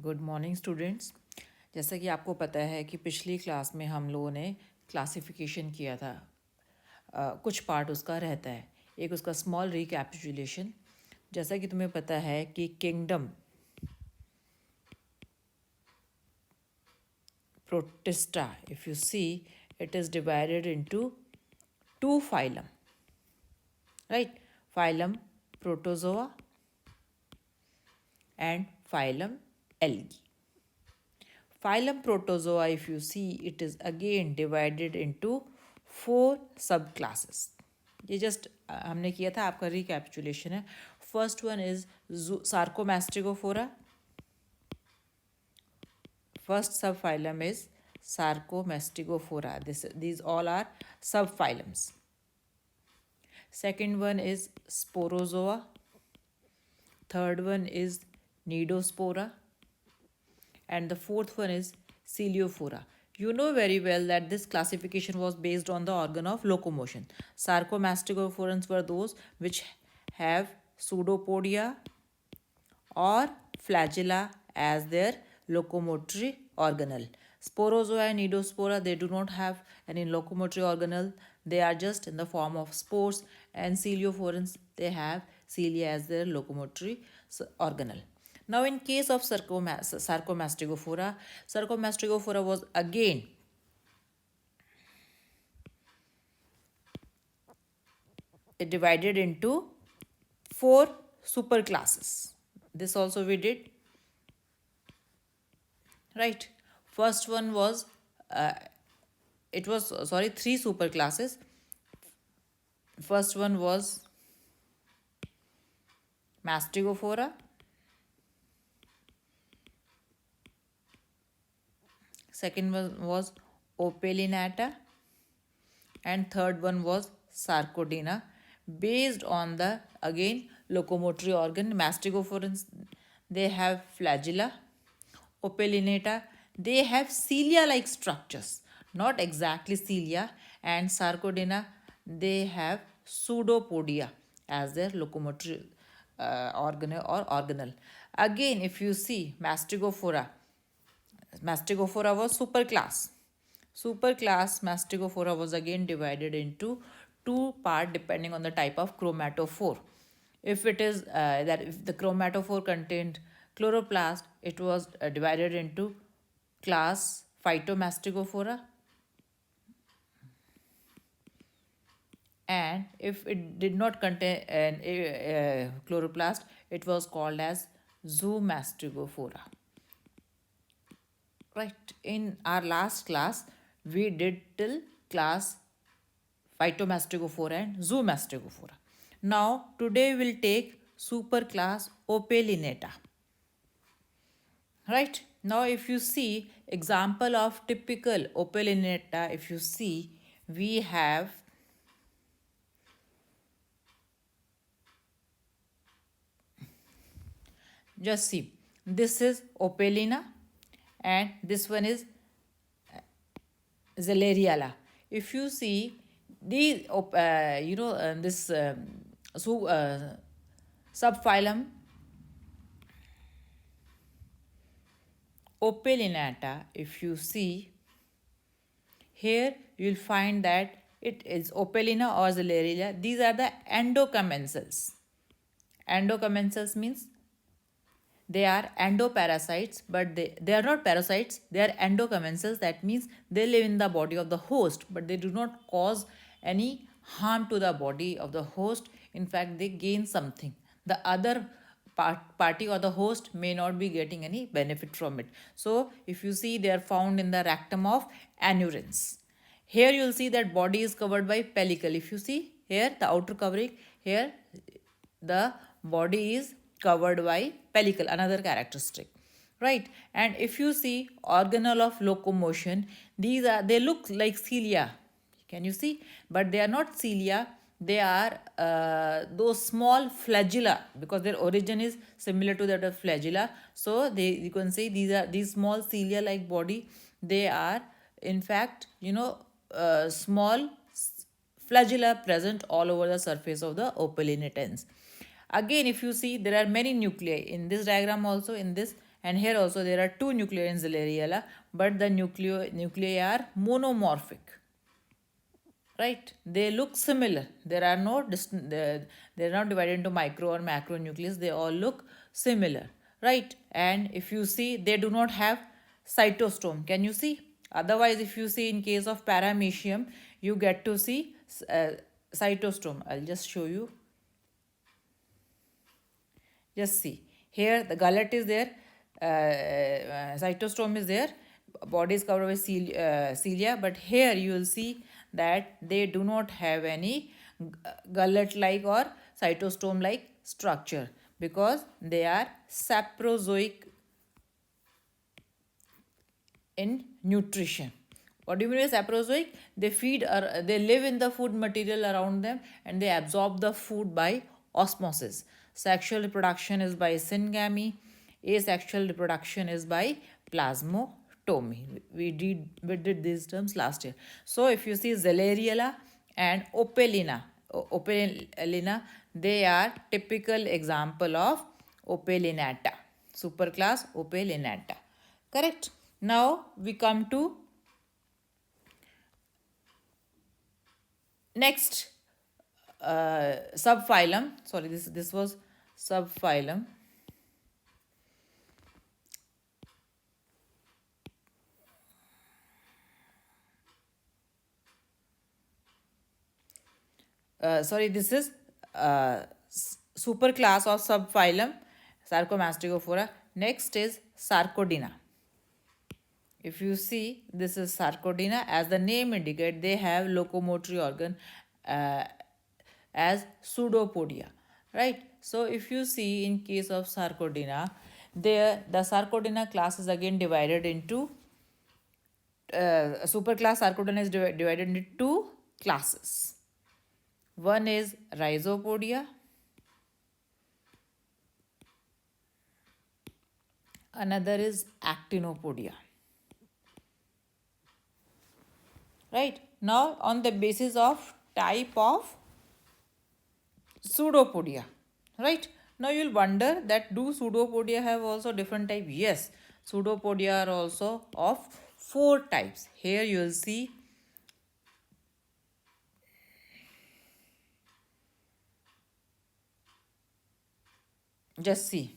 Good morning students. जैसा कि आपको पता है कि पिछली क्लास में हम लोगों ने क्लासिफिकेशन किया था। कुछ पार्ट उसका रहता है। एक उसका स्मॉल रिकैपिचुलेशन। जैसा कि तुम्हें पता है कि kingdom Protista, if you see, it is divided into two phylum, right? Phylum Protozoa and phylum algae. Phylum Protozoa, if you see, it is again divided into 4 subclasses. ये जस्ट हमने किया था, आपका रिकैपिचुलेशन है. First one is sarcomastigophora. First sub phylum is sarcomastigophora. These all are subphylums. Second one is Sporozoa. Third one is Nidospora. And the fourth one is Celiophora. You know very well that this classification was based on the organ of locomotion. Sarcomastigophorans were those which have pseudopodia or flagella as their locomotory organelle. Sporozoa and Nidospora, they do not have any locomotory organelle. They are just in the form of spores. And Celiophorans, they have cilia as their locomotory organelle. Now, in case of Sarcomastigophora, Sarcomastigophora was again divided into 4 superclasses. This also we did, right? First one was, three superclasses. First one was Mastigophora. Second one was Opellinata, and third one was Sarcodina, based on the again locomotory organ. Mastigophorans, they have flagella. Opellinata, they have cilia-like structures, not exactly cilia, and Sarcodina, they have pseudopodia as their locomotory organelle or organelle. Again, if you see Mastigophora was superclass. Superclass Mastigophora was again divided into 2 parts depending on the type of chromatophore. If it is if the chromatophore contained chloroplast, it was divided into class Phytomastigophora, and if it did not contain chloroplast, it was called as Zoomastigophora. Right, in our last class we did till class Phytomastigophora and Zoomastigophora. Now today we'll take superclass Opellinata. Right, now if you see example of typical Opellinata, if you see, we have just see, this is Opellina and this one is Zelleriala. If you see these, this subphylum Opellinata, if you see here, you will find that it is Opellina or Zelleriala. These are the endocommensals. Endocommensals means they are endoparasites, but they are not parasites, they are endocommensals. That means they live in the body of the host, but they do not cause any harm to the body of the host. In fact, they gain something. The other party or the host may not be getting any benefit from it. So, if you see, they are found in the rectum of anurans. Here you will see that body is covered by pellicle. If you see here, the outer covering, here the body is covered by pellicle, another characteristic, right? And if you see organelle of locomotion, they look like cilia. Can you see? But they are not cilia. They are those small flagella, because their origin is similar to that of flagella. So you can say these small cilia like body. They are in fact small flagella present all over the surface of the opellinatans. Again, if you see, there are many nuclei in this diagram also, in this and here also there are two nuclei in Zilariella, but the nuclei are monomorphic. Right, they look similar. There are no they're not divided into micro or macro nucleus. They all look similar, right? And if you see, they do not have cytostome. Can you see? Otherwise, if you see in case of paramecium, you get to see cytostome. I'll just show you. Just see here, the gullet is there, cytostome is there, body is covered with cilia, but here you will see that they do not have any gullet like or cytostome like structure because they are saprozoic in nutrition. What do you mean by saprozoic? They feed or they live in the food material around them and they absorb the food by osmosis. Sexual reproduction is by syngamy. Asexual reproduction is by plasmotomy. We did these terms last year. So if you see Zelleriella and Opelina, they are typical example of Opelinata. Superclass Opelinata. Correct? Now we come to next subphylum. Sorry, this was subphylum. Sorry, this is superclass of subphylum Sarcomastigophora. Next is Sarcodina. If you see, this is Sarcodina. As the name indicates, they have locomotory organ as pseudopodia, right? So if you see in case of Sarcodina, the Sarcodina class is again divided into superclass Sarcodina is divided into two classes. One is Rhizopodia, another is Actinopodia. Right, now on the basis of type of pseudopodia, right? Now you'll wonder that do pseudopodia have also different type? Yes, pseudopodia are also of 4 types. Here you will see just see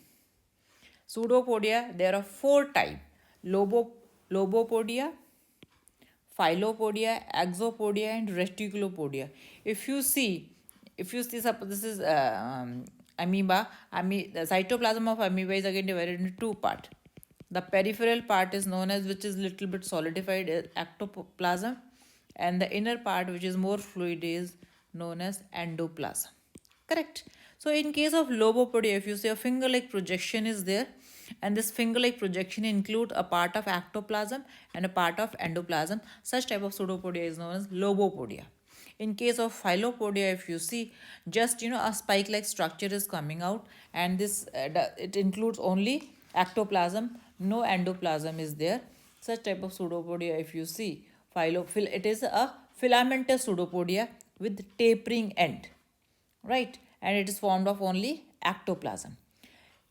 pseudopodia, there are 4 types: Lobopodia, Philopodia, Exopodia, and Reticulopodia. If you see, suppose this is amoeba. The cytoplasm of amoeba is again divided into 2 parts. The peripheral part is known as, which is little bit solidified, ectoplasm, and the inner part, which is more fluid, is known as endoplasm. Correct. So in case of Lobopodia, if you see a finger-like projection is there, and this finger-like projection include a part of ectoplasm and a part of endoplasm, such type of pseudopodia is known as Lobopodia. In case of Philopodia, if you see, just a spike-like structure is coming out, and this it includes only ectoplasm, no endoplasm is there. Such type of pseudopodia, if you see, it is a filamentous pseudopodia with tapering end, right? And it is formed of only ectoplasm.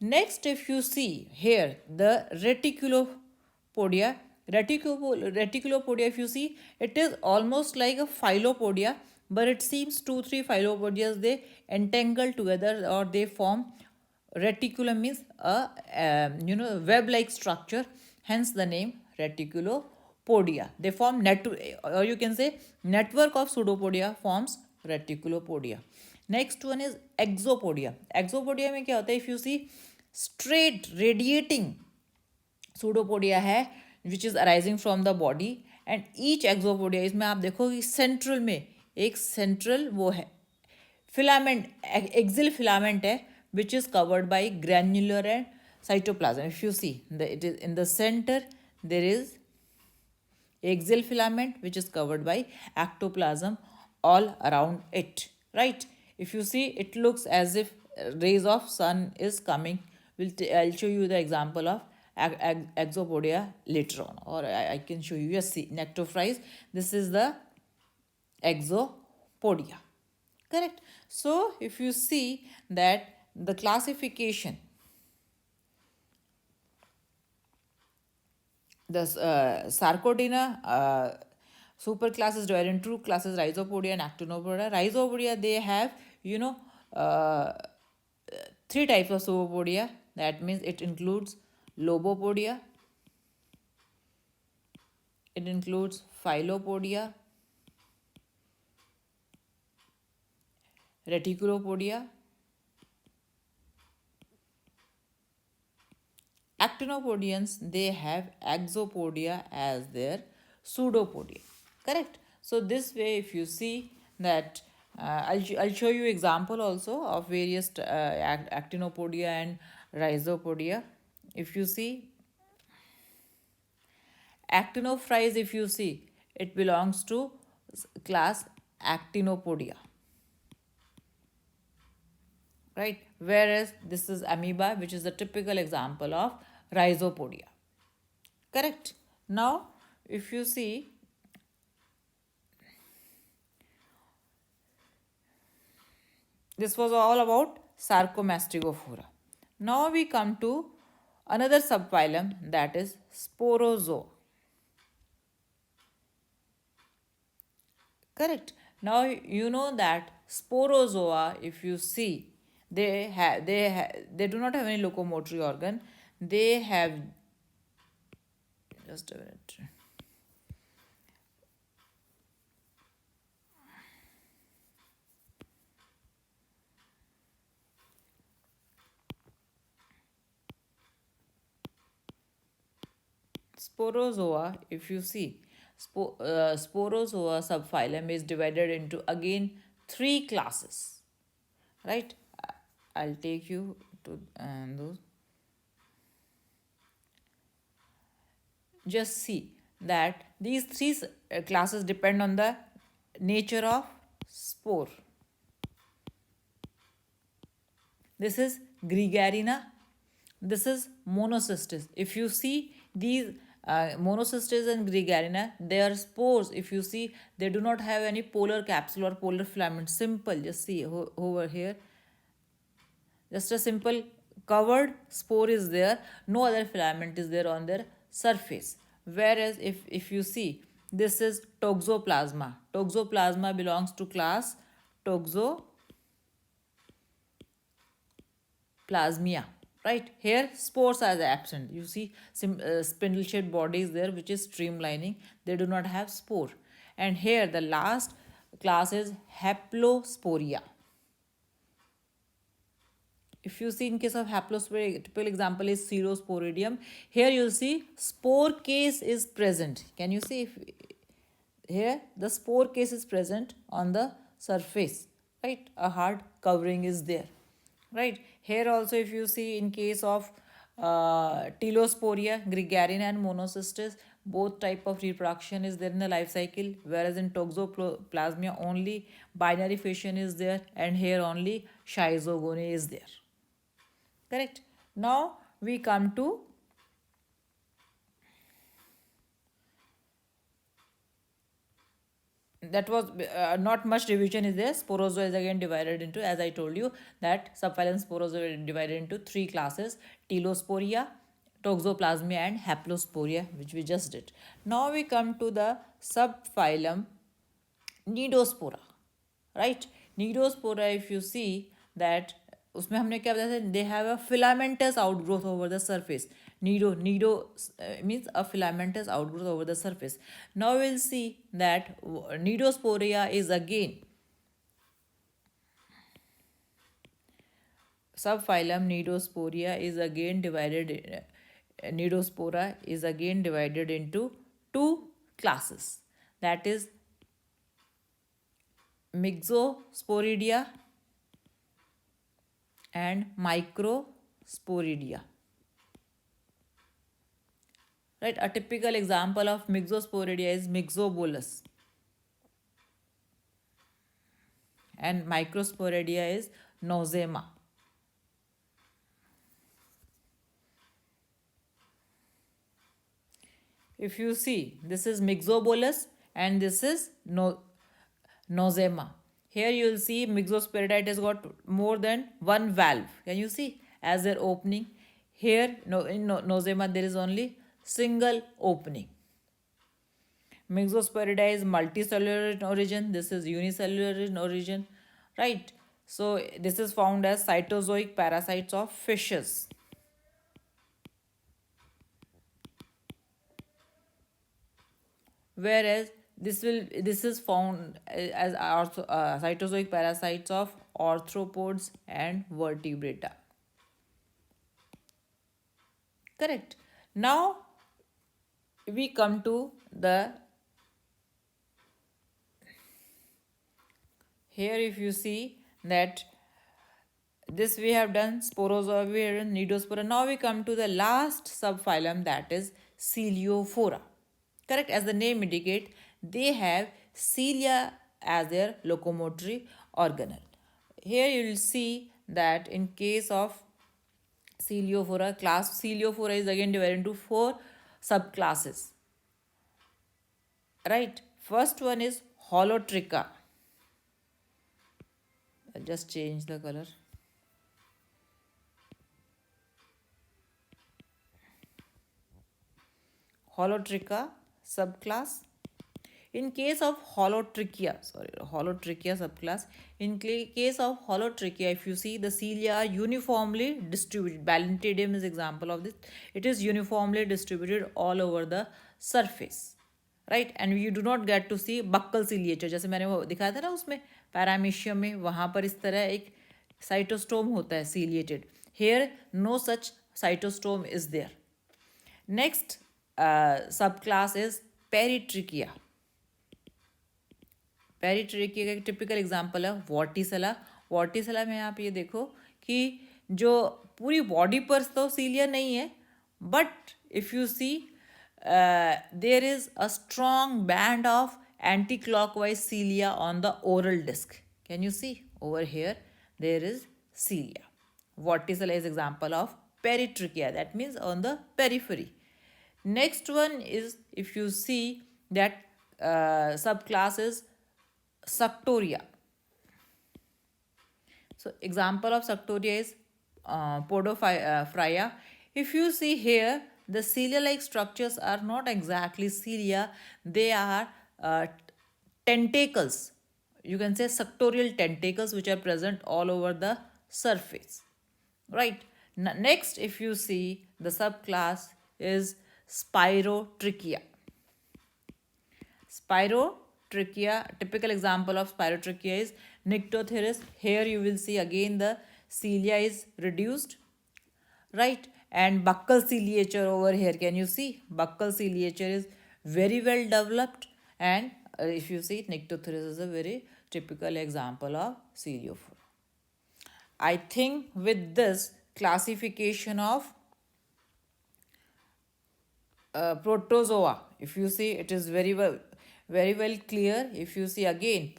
Next, if you see here, the reticulopodia, if you see, it is almost like a philopodia, but it seems 2-3 phylopodias, they entangle together or they form reticulum, means a web-like structure, hence the name reticulopodia. They form or you can say network of pseudopodia forms reticulopodia. Next one is exopodia. Exopodia में क्या होता है? If you see, straight radiating pseudopodia है which is arising from the body, and each exopodia, इसमें आप देखो कि central में एक central वो है filament, axial filament है, which is covered by granular and cytoplasm. If you see, it is in the center, there is axial filament which is covered by ectoplasm all around it, right? If you see, it looks as if rays of sun is coming. I'll show you the example of exopodia later on, or I can show you. Yes, see, nectophrys. This is the exopodia. Correct. So if you see that the classification The Sarcodina superclass is divided into two classes, Rhizopodia and Actinopodia. Rhizopodia, they have, you know, uh, three types of Superpodia. That means it includes Lobopodia, it includes Philopodia, Reticulopodia. Actinopodians, they have Exopodia as their pseudopodia. Correct? So this way, if you see that, I'll show you example also of various Actinopodia and Rhizopodia. If you see Actinophrys, if you see, it belongs to class Actinopodia, right? Whereas this is amoeba, which is the typical example of Rhizopodia. Correct? Now, if you see, this was all about Sarcomastigophora. Now we come to another subphylum, that is Sporozoa. Correct. Now you know that Sporozoa, if you see, they do not have any locomotory organ. They have, just a minute. Sporozoa, if you see, Sporozoa subphylum is divided into again three classes, right? I'll take you to those. Just see that these three classes depend on the nature of spore. This is Gregarina. This is Monocystis. If you see these Monocystis and Gregarina, they are spores. If you see, they do not have any polar capsule or polar filament. Simple. Just see over here. Just a simple covered spore is there. No other filament is there on their surface. Whereas if you see, this is Toxoplasma. Toxoplasma belongs to class Toxoplasma. Plasmia, right? Here spores are absent. You see spindle shaped body is there, which is streamlining. They do not have spore. And here the last class is Haplosporia. If you see in case of Haplosporia, typical example is Cerosporidium. Here you'll see spore case is present. Can you see if here the spore case is present on the surface, right? A hard covering is there, right? Here also, if you see in case of Telosporia, Gregarina and Monocystis, both type of reproduction is there in the life cycle, whereas in Toxoplasmia only binary fission is there, and here only schizogony is there. Correct? Now we come to that was not much division is there. Sporozoa is again divided into, as I told you, that subphylum Sporozoa is divided into three classes: Telosporia, Toxoplasmia and Haplosporia, which we just did. Now we come to the subphylum Nidospora, right? Nidospora, if you see that उसमें हमने क्या बताया था, they have a filamentous outgrowth over the surface. Nido means a filamentous outgrowth over the surface. Now we'll see that Nidosporia is again subphylum Nidosporia is again divided. Nidospora is again divided into two classes. That is Myxosporidia and Microsporidia. Right? A typical example of Myxosporidia is Myxobolus, and Microsporidia is Nosema. If you see, this is Myxobolus and this is Nosema. Here you will see Myxosporidia has got more than one valve. Can you see as their opening? Here in Nosema there is only single opening. Myxosporidia is multicellular in origin. This is unicellular in origin, right? So this is found as cytozoic parasites of fishes. Whereas this is found as cytozoic parasites of arthropods and vertebrata. Correct. Now we come to the here. If you see that this we have done sporozoa, we have done nidospora. Now we come to the last subphylum, that is Celiophora. Correct, as the name indicate, they have cilia as their locomotory organelle. Here you will see that in case of Celiophora, class Celiophora is again divided into four subclasses. Right, first one is Holotricha. I'll just change the color. Holotricha subclass. In case of Holotrichia subclass, in case of Holotrichia, if you see, the cilia are uniformly distributed. Ballontidium is example of this. It is uniformly distributed all over the surface, right? And you do not get to see buccal ciliature. जैसे मैंने वो दिखाया था ना उसमें paramecium में, वहाँ पर इस तरह एक साइटोस्टोम होता है ciliated. Here no such cytostome is there. Next subclass is Peritrichia. पेरिट्रिकिया का एक टिपिकल एग्जांपल है वॉर्टिसेला. वॉर्टिसेला में आप ये देखो कि जो पूरी बॉडी पर तो सीलिया नहीं है, but if you see there is a strong band of anti clockwise cilia on the oral disc. Can you see over here there is cilia. Vorticella is example of peritrichia, that means on the periphery. Next one is, if you see that subclass is Suctoria. So example of Suctoria is Podophyria. If you see here, the cilia-like structures are not exactly cilia, they are tentacles. You can say suctorial tentacles which are present all over the surface. Right. Next, if you see, the subclass is Spirotrichia. Spirotrichia, typical example of Spirotrichia is Nyctotheris. Here you will see again the cilia is reduced, right? And buccal ciliature over here, can you see? Buccal ciliature is very well developed, and if you see, Nyctotheris is a very typical example of Celiophora. I think with this classification of protozoa, if you see, it is very well clear. If you see again,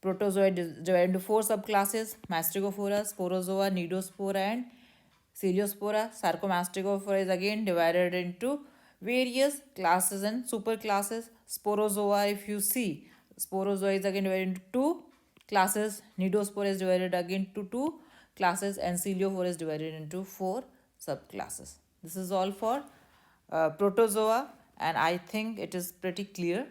protozoa is divided into four subclasses: Mastigophora, Sporozoa, Nidospora, and Celiospora. Sarcomastigophora is again divided into various classes and superclasses. Sporozoa, if you see, Sporozoa is again divided into two classes. Nidospora is divided again into two classes, and Celiophora is divided into four subclasses. This is all for protozoa, and I think it is pretty clear.